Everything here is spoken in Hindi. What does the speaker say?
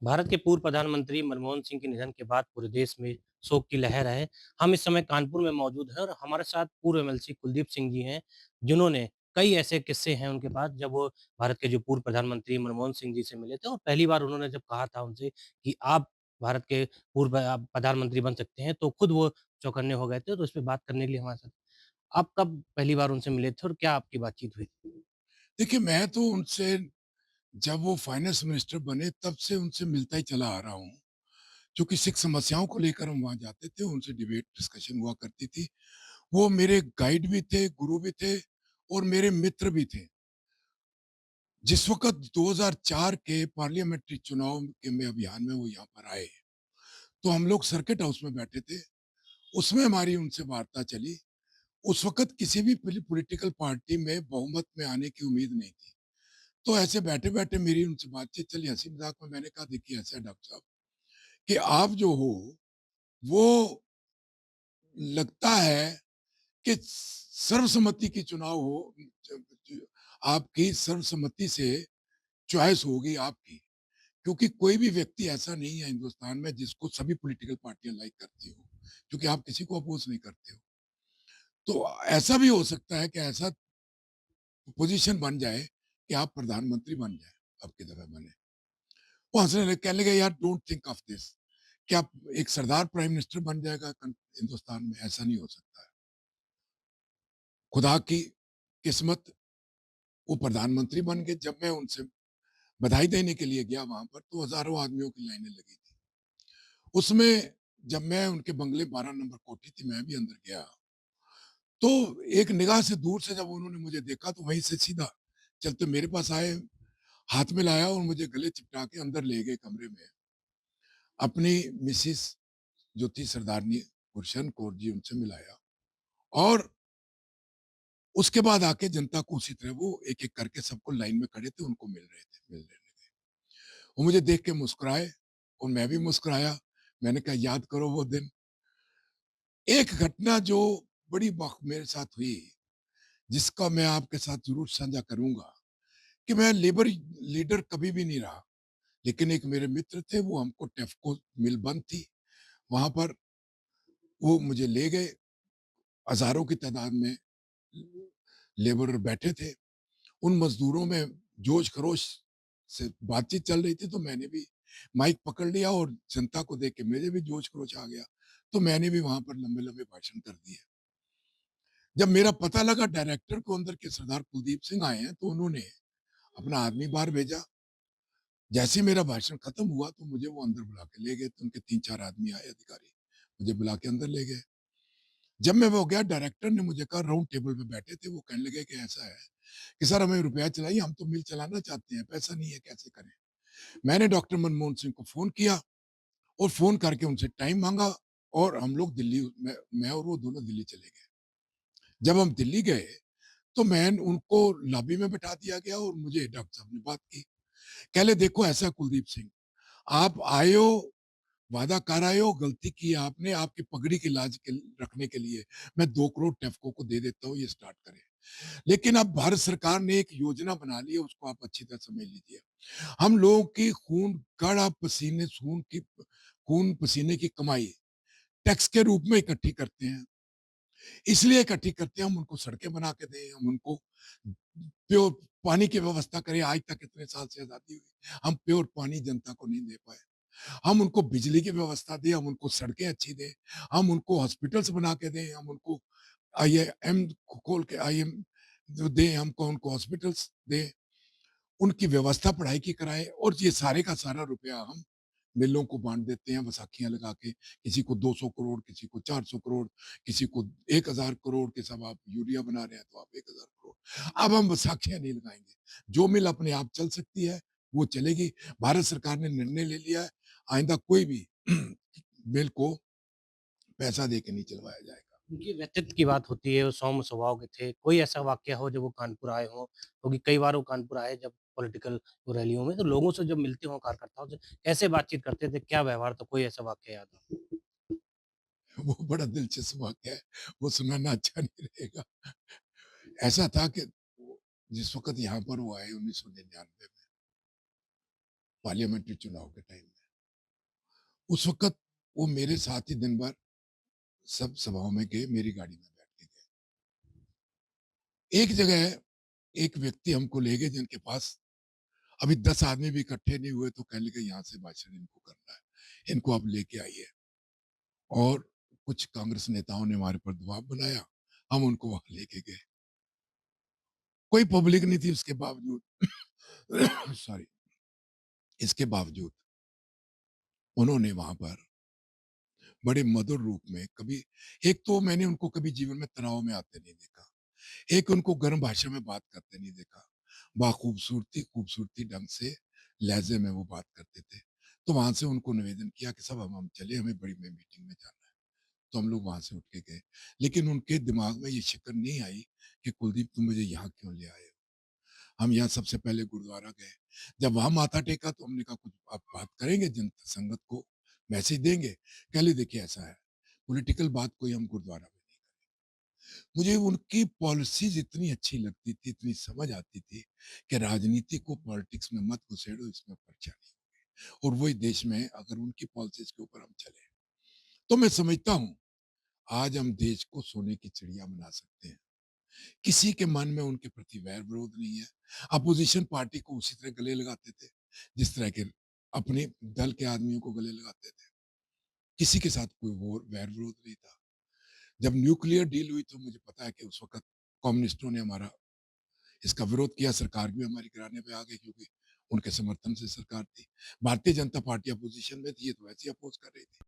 भारत के पूर्व प्रधानमंत्री मनमोहन सिंह के निधन के बाद पूरे देश में शोक की लहर है। हम इस समय कानपुर में मौजूद हैं और हमारे साथ पूर्व एमएलसी कुलदीप सिंह जी हैं, जिन्होंने कई ऐसे किस्से हैं उनके पास जब वो भारत के जो पूर्व प्रधानमंत्री मनमोहन सिंह जी से मिले थे और पहली बार उन्होंने जब कहा था उनसे कि आप भारत के पूर्व प्रधानमंत्री बन सकते हैं, तो खुद वो चौकन्ने हो गए थे। तो इस पे बात करने के लिए हमारे साथ आप कब पहली बार उनसे मिले थे और क्या आपकी बातचीत हुई थी? देखिए, मैं तो उनसे जब वो फाइनेंस मिनिस्टर बने तब से उनसे मिलता ही चला आ रहा हूँ। क्योंकि सिख समस्याओं को लेकर हम वहाँ जाते थे, उनसे डिबेट डिस्कशन हुआ करती थी। वो मेरे गाइड भी थे, गुरु भी थे और मेरे मित्र भी थे। जिस वक़्त 2004 के पार्लियामेंट्री चुनाव के में अभियान में वो यहाँ पर आए, तो हम लोग सर्किट हाउस में बैठे थे। उसमें हमारी उनसे वार्ता चली। उस वक़्त किसी भी पॉलिटिकल पार्टी में बहुमत में आने की उम्मीद नहीं थी। तो ऐसे बैठे-बैठे मेरी उनसे बातचीत चली, हँसी-मज़ाक में मैंने कहा, देखिए ऐसा है डॉक्टर साहब कि आप जो हो, वो लगता है कि सर्वसम्मति की चुनाव हो, ज ज आपकी सर्वसम्मति से चॉइस होगी आपकी। क्योंकि कोई भी व्यक्ति ऐसा नहीं है हिंदुस्तान में जिसको सभी पॉलिटिकल पार्टियाँ लाइक करती हो, क्योंकि आप किसी को अपोज़ नहीं करते हो। तो ऐसा भी हो सकता है कि ऐसा पोज़ीशन बन जाए कि आप प्रधानमंत्री बन जाएँ, अब की तरह बने। वो हँसने लगे, कहने लगे, यार डोंट थिंक ऑफ दिस। क्या एक सरदार प्राइम मिनिस्टर बन जाएगा हिंदुस्तान में? ऐसा नहीं हो सकता है। खुदा की किस्मत, वो प्रधानमंत्री बन गए। जब मैं उनसे बधाई देने के लिए गया वहां पर, तो हजारों आदमियों की लाइनें लगी थी। उसमें जब मैं उनके बंगले 12 नंबर कोठी थी, मैं भी अंदर गया, तो एक निगाह से दूर से जब उन्होंने मुझे देखा, तो वहीं से सीधा चलते मेरे पास आए, हाथ में लाया और मुझे गले चिपटा के अंदर ले गए कमरे में। अपनी मिसिस जो थी सरदारनी गुरशन कौर जी, उनसे मिलाया और उसके बाद आके जनता को उसी तरह वो एक-एक करके सबको लाइन में खड़े थे, उनको मिल रहे थे, मिलने लगे। वो मुझे देख के मुस्कुराए और मैं भी मुस्कुराया। मैंने कहा, याद करो वो दिन। एक घटना जो बड़ी मेरे साथ हुई, जिसका मैं आपके साथ ज़रूर साझा करूँगा, कि मैं लेबर लीडर कभी भी नहीं रहा, लेकिन एक मेरे मित्र थे, वो हमको टेफ़को मिल बंद थी, वहाँ पर वो मुझे ले गए, हज़ारों की तादाद में लेबर बैठे थे। उन मज़दूरों में जोश-खरोश से बातचीत चल रही थी, तो मैंने भी माइक पकड़ लिया और जनता को देख के मेरे भी जोश-खरोश आ गया। तो मैंने भी वहाँ पर लंबे-लंबे भाषण कर दिए। जब मेरा पता लगा डायरेक्टर को अंदर के सरदार कुलदीप सिंह आए हैं, तो उन्होंने अपना आदमी बाहर भेजा। जैसे ही मेरा भाषण खत्म हुआ, तो मुझे वो अंदर बुला के ले गए। तो उनके 3-4 आदमी आए अधिकारी, मुझे बुला के अंदर ले गए। जब मैं वो गया, डायरेक्टर ने मुझे कहा, राउंड टेबल पे बैठे थे, वो कहने लगे कि ऐसा है कि सर हमें रुपया चाहिए, हम तो मिल चलाना चाहते हैं, पैसा नहीं है, कैसे करें? मैंने डॉक्टर मनमोहन सिंह को फ़ोन किया और फ़ोन करके उनसे टाइम माँगा और हम लोग दिल्ली, मैं और वो दोनों दिल्ली चले गए। जब हम दिल्ली गए, तो उनको लॉबी में बिठा दिया गया और मुझे डॉक्टर साहब ने बात की। कह ले, देखो ऐसा है कुलदीप सिंह, आप आए हो, वादा कर आए हो, गलती की है आपने, आपकी पगड़ी की लाज के रखने के लिए मैं 2 करोड़ टेफ़को को दे देता हूँ, ये स्टार्ट करें। लेकिन अब भारत सरकार ने एक योजना बना ली है, उसको आप अच्छी तरह समझ लीजिए। हम लोगों की खून पसीने की कमाई टैक्स के रूप में इकट्ठी करते हैं। इसलिए इकट्ठी करते हैं, हम उनको सड़कें बना के दें, हम उनको प्योर पानी की व्यवस्था करें। आज तक इतने साल से आज़ादी हुई, हम प्योर पानी जनता को नहीं दे पाए। हम उनको बिजली की व्यवस्था दें, हम उनको सड़कें अच्छी दें, हम उनको हॉस्पिटल्स बना के दें, हम उनको आईआईएम खोल के आईएम जो दें, हमको उनको हॉस्पिटल्स दें, उनकी व्यवस्था पढ़ाई की कराएँ और ये सारे का सारा रुपया हम मिलों को बाँट देते हैं वसाखियाँ लगा के। किसी को 200 करोड़, किसी को 400 करोड़, किसी को 1000 करोड़ के, सब आप यूरिया बना रहे हैं तो आप 1000 करोड़। अब हम वसाखियाँ नहीं लगाएँगे। जो मिल अपने आप चल सकती है, वो चलेगी। भारत सरकार ने निर्णय ले लिया है, आइंदा कोई भी मिल को पैसा दे के नहीं चलवाया जाएगा। उनके व्यक्तित्व की बात होती है, वो सौम्य स्वभाव के थे। कोई ऐसा वाक़या हो जब वो कानपुर आए हों? क्योंकि कई बार वो कानपुर आए जब पॉलिटिकल रैलियों में, तो लोगों से जब मिलते हों कार्यकर्ताओं से, कैसे बातचीत करते थे? क्या व्यवहार था? कोई ऐसा वाक़या याद हो? वो बड़ा दिलचस्प वाक़या है, वो सुनाना अच्छा नहीं रहेगा। ऐसा था कि वो जिस वक़्त यहाँ पर वो आए 1999 में, पार्लियामेंट्री चुनाव के टाइम में। उस वक़्त वो मेरे साथ ही दिन भर सब सभाओं में गए, मेरी गाड़ी में बैठ के गए। एक जगह एक व्यक्ति हमको ले गए जिनके पास अभी 10 आदमी भी इकट्ठे नहीं हुए तो कहने लगे यहाँ से भाषण इनको करना है, इनको आप लेके आइए। और कुछ कांग्रेस नेताओं ने हमारे पर दबाव बनाया, हम उनको वहाँ लेके गए। कोई पब्लिक नहीं थी उसके बावजूद सॉरी इसके बावजूद उन्होंने वहाँ पर बड़े मधुर रूप में कभी एक तो मैंने उनको कभी जीवन में तनाव में आते नहीं देखा। एक उनको गर्म भाषा में बात करते नहीं देखा। खूबसूरती खूबसूरती ढंग से लहज़े में वो बात करते थे। तो वहाँ से उनको निवेदन किया कि साहब हम चले, हमें बड़ी में मीटिंग में जाना है। तो हम लोग वहाँ से उठ के गए। लेकिन उनके दिमाग में ये शिकन नहीं आई कि कुलदीप तुम मुझे यहाँ क्यों ले आए हो? हम यहाँ सबसे पहले गुरुद्वारा गए। जब वहाँ माथा टेका तो हमने कहा कुछ आप बात करेंगे जनता संगत को मैसेज देंगे? कह लिए देखिए ऐसा है, पॉलिटिकल बात कोई हम गुरुद्वारा में नहीं करेंगे। मुझे उनकी पॉलिसीज़ इतनी अच्छी लगती थी, इतनी समझ आती थी कि राजनीति को पॉलिटिक्स में मत घुसेड़ो, इसमें परेशानी और वही देश में अगर उनकी पॉलिसीज़ के ऊपर हम चले, तो मैं समझता हूँ, आज हम देश को सोने की चिड़िया बना सकते हैं। किसी के मन में उनके प्रति वैर विरोध नहीं है। अपोजिशन पार्टी को उसी तरह गले लगाते थे, जिस तरह के अपने दल के आदमियों को गले लगाते थे। किसी के साथ कोई वो वैर विरोध नहीं था। जब न्यूक्लियर डील हुई तो मुझे पता है कि उस वक़्त कम्युनिस्टों ने हमारा इसका विरोध किया, सरकार भी हमारी गिराने पे आ गई क्योंकि उनके समर्थन से सरकार थी। भारतीय जनता पार्टी अपोजिशन में थी, ये तो वैसे ही अपोज़ कर रही थी।